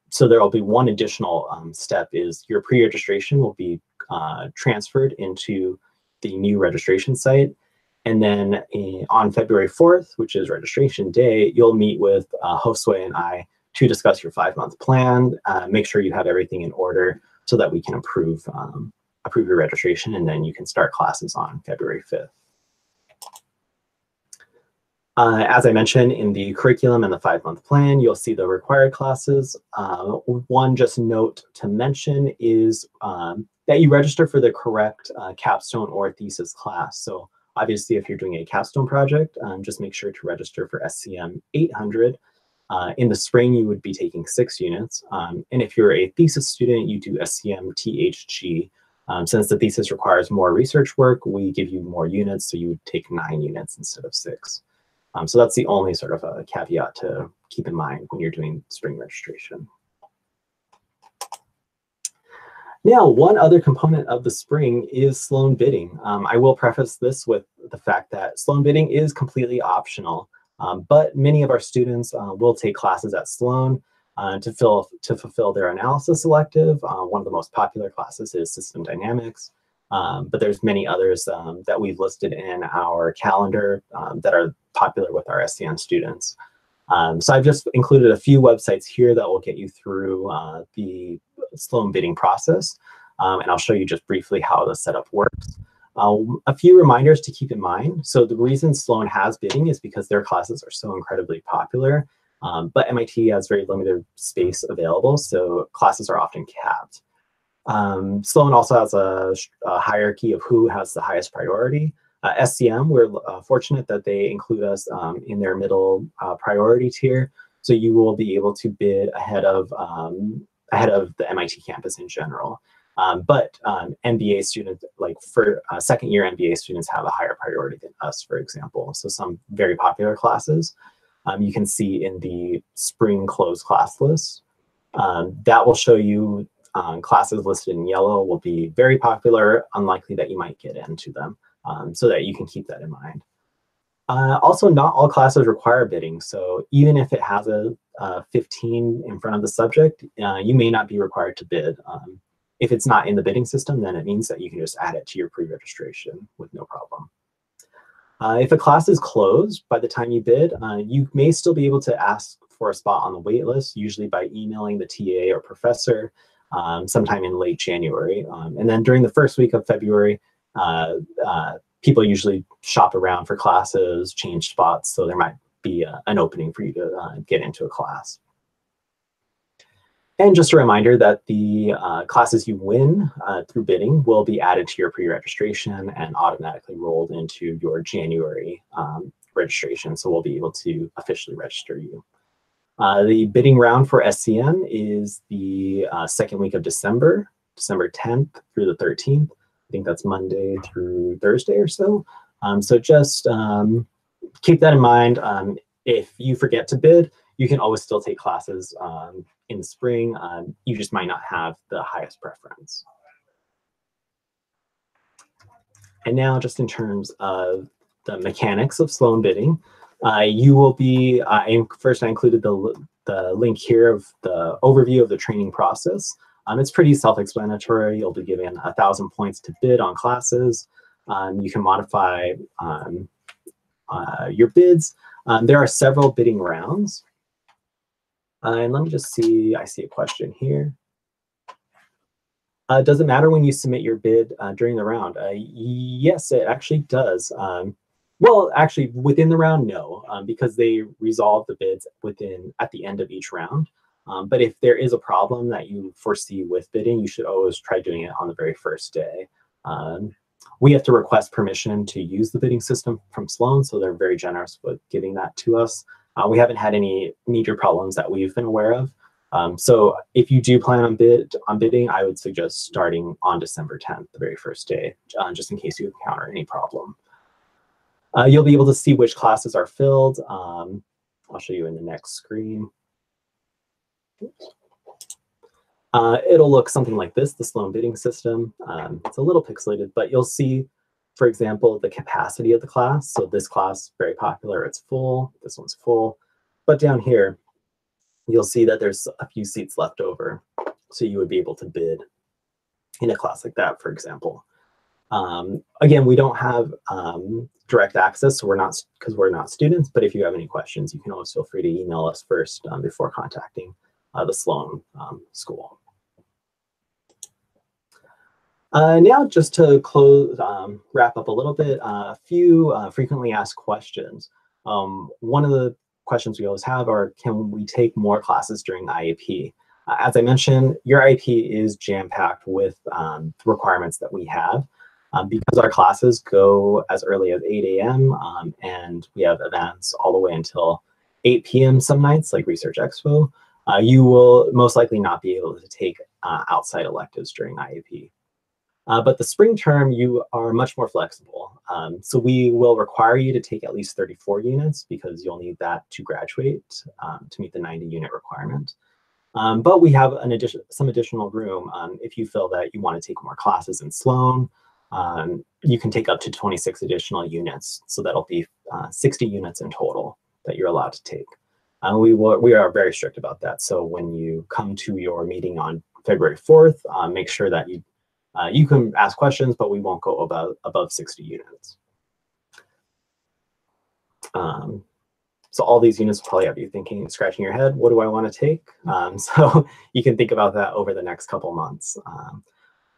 So there will be one additional step is your pre-registration will be transferred into the new registration site. And then on February 4th, which is registration day, you'll meet with Josue and I to discuss your 5-month plan, make sure you have everything in order so that we can approve your registration, and then you can start classes on February 5th. As I mentioned, in the curriculum and the 5-month plan, you'll see the required classes. One just note to mention is that you register for the correct capstone or thesis class. So obviously, if you're doing a capstone project, just make sure to register for SCM 800. In the spring, you would be taking 6 units. And if you're a thesis student, you do SCM THG. Since the thesis requires more research work, we give you more units, so you would take 9 units instead of 6. So that's the only sort of a caveat to keep in mind when you're doing spring registration. Now, one other component of the spring is Sloan bidding. I will preface this with the fact that Sloan bidding is completely optional, but many of our students will take classes at Sloan to fulfill their analysis elective. One of the most popular classes is System Dynamics, but there's many others that we've listed in our calendar that are popular with our SCM students. So I've just included a few websites here that will get you through the Sloan bidding process, and I'll show you just briefly how the setup works. A few reminders to keep in mind. So the reason Sloan has bidding is because their classes are so incredibly popular, but MIT has very limited space available, so classes are often capped. Sloan also has a hierarchy of who has the highest priority. SCM, we're fortunate that they include us in their middle priority tier, so you will be able to bid ahead of the MIT campus in general. But MBA students, like for second-year MBA students, have a higher priority than us, for example. So some very popular classes you can see in the spring closed class list. That will show you classes listed in yellow will be very popular, unlikely that you might get into them. So that you can keep that in mind. Also, not all classes require bidding. So even if it has a 15 in front of the subject, you may not be required to bid. If it's not in the bidding system, then it means that you can just add it to your pre-registration with no problem. If a class is closed by the time you bid, you may still be able to ask for a spot on the wait list, usually by emailing the TA or professor sometime in late January. And then during the first week of February, people usually shop around for classes, change spots, so there might be an opening for you to get into a class. And just a reminder that the classes you win through bidding will be added to your pre-registration and automatically rolled into your January registration, so we'll be able to officially register you. The bidding round for SCM is the second week of December, December 10th through the 13th. think that's Monday through Thursday or so. So just keep that in mind. If you forget to bid, you can always still take classes in the spring. You just might not have the highest preference. And now just in terms of the mechanics of Sloan bidding, you will be, first I included the link here of the overview of the training process. It's pretty self-explanatory. You'll be given 1,000 points to bid on classes. You can modify your bids. There are several bidding rounds. And let me just see, I see a question here. Does it matter when you submit your bid during the round? Yes, it actually does. Well, actually, within the round, no, because they resolve the bids at the end of each round. But if there is a problem that you foresee with bidding, you should always try doing it on the very first day. We have to request permission to use the bidding system from Sloan, so they're very generous with giving that to us. We haven't had any major problems that we've been aware of. So if you do plan on bidding, I would suggest starting on December 10th, the very first day, just in case you encounter any problem. You'll be able to see which classes are filled. I'll show you in the next screen. It'll look something like this, the Sloan bidding system. It's a little pixelated, but you'll see, for example, the capacity of the class. So this class, very popular, it's full. This one's full. But down here, you'll see that there's a few seats left over. So you would be able to bid in a class like that, for example. Again, we don't have direct access, so because we're not students, but if you have any questions, you can always feel free to email us first before contacting the Sloan school. Now, just to close, wrap up a little bit, a few frequently asked questions. One of the questions we always have are, can we take more classes during the IAP? As I mentioned, your IAP is jam-packed with the requirements that we have. Because our classes go as early as 8 a.m. And we have events all the way until 8 p.m. some nights, like Research Expo, you will most likely not be able to take outside electives during IAP. But the spring term, you are much more flexible. So we will require you to take at least 34 units because you'll need that to graduate to meet the 90 unit requirement. But we have some additional room if you feel that you want to take more classes in Sloan. You can take up to 26 additional units. So that'll be 60 units in total that you're allowed to take. We are very strict about that. So when you come to your meeting on February 4th, make sure that you can ask questions, but we won't go above 60 units. So all these units will probably have you thinking, scratching your head, what do I want to take? So you can think about that over the next couple months.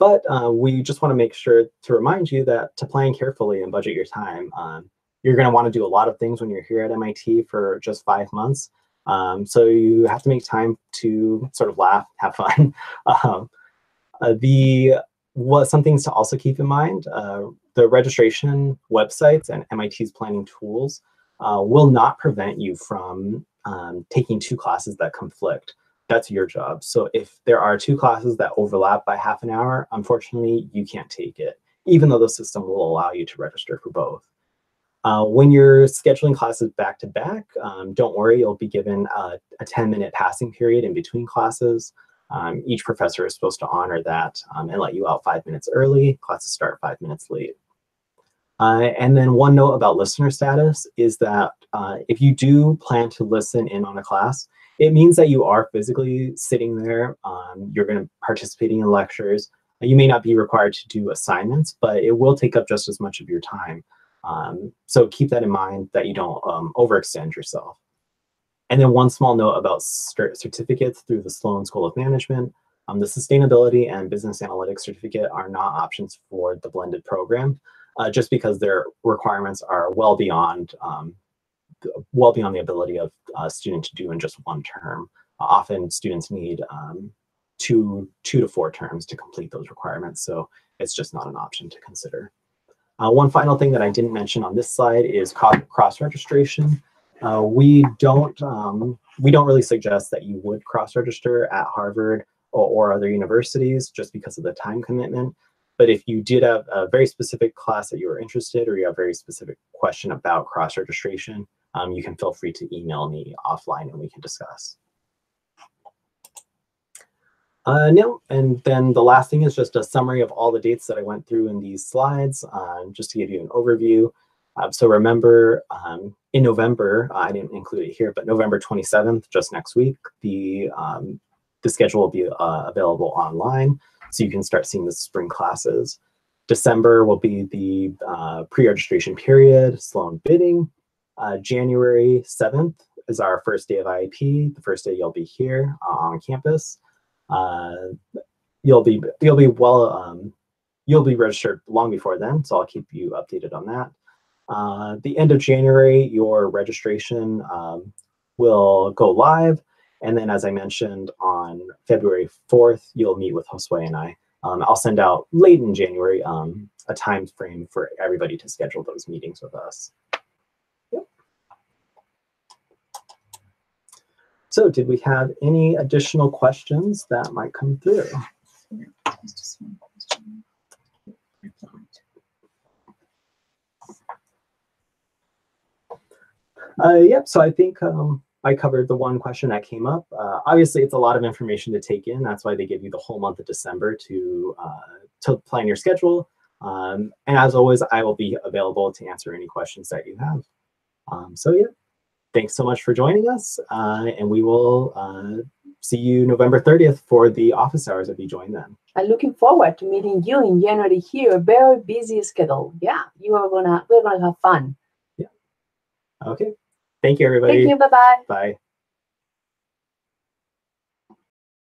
But we just want to make sure to remind you that to plan carefully and budget your time. You're going to want to do a lot of things when you're here at MIT for just 5 months. So you have to make time to sort of laugh, have fun. Some things to also keep in mind, the registration websites and MIT's planning tools will not prevent you from taking 2 classes that conflict. That's your job. So if there are 2 classes that overlap by half an hour, unfortunately, you can't take it, even though the system will allow you to register for both. When you're scheduling classes back to back, don't worry, you'll be given a 10-minute passing period in between classes. Each professor is supposed to honor that and let you out 5 minutes early. Classes start 5 minutes late. And then one note about listener status is that if you do plan to listen in on a class, it means that you are physically sitting there. You're going to be participating in lectures. You may not be required to do assignments, but it will take up just as much of your time. So keep that in mind that you don't overextend yourself. And then one small note about certificates through the Sloan School of Management. The Sustainability and Business Analytics certificate are not options for the blended program, just because their requirements are well beyond the ability of a student to do in just one term. Often students need 2 to 4 terms to complete those requirements, so it's just not an option to consider. One final thing that I didn't mention on this slide is cross-registration. We don't really suggest that you would cross-register at Harvard or other universities just because of the time commitment. But if you did have a very specific class that you were interested, or you have a very specific question about cross-registration, you can feel free to email me offline and we can discuss. No, and then the last thing is just a summary of all the dates that I went through in these slides, just to give you an overview. So remember, in November, I didn't include it here, but November 27th, just next week, the schedule will be available online, so you can start seeing the spring classes. December will be the pre-registration period, sloan bidding. January 7th is our first day of IEP, the first day you'll be here on campus. You'll be registered long before then, so I'll keep you updated on that. The end of January, your registration will go live, and then, as I mentioned, on February 4th, you'll meet with Josue and I. I'll send out late in January a time frame for everybody to schedule those meetings with us. Yep. So, did we have any additional questions that might come through? Just one question. Yep, so I think I covered the one question that came up. Obviously, it's a lot of information to take in. That's why they give you the whole month of December to plan your schedule. And as always, I will be available to answer any questions that you have. So yeah, thanks so much for joining us. And we will see you November 30th for the office hours if you join then. I'm looking forward to meeting you in January here. Very busy schedule. Yeah, we're gonna have fun. Yeah. Okay. Thank you, everybody. Thank you. Bye-bye. Bye.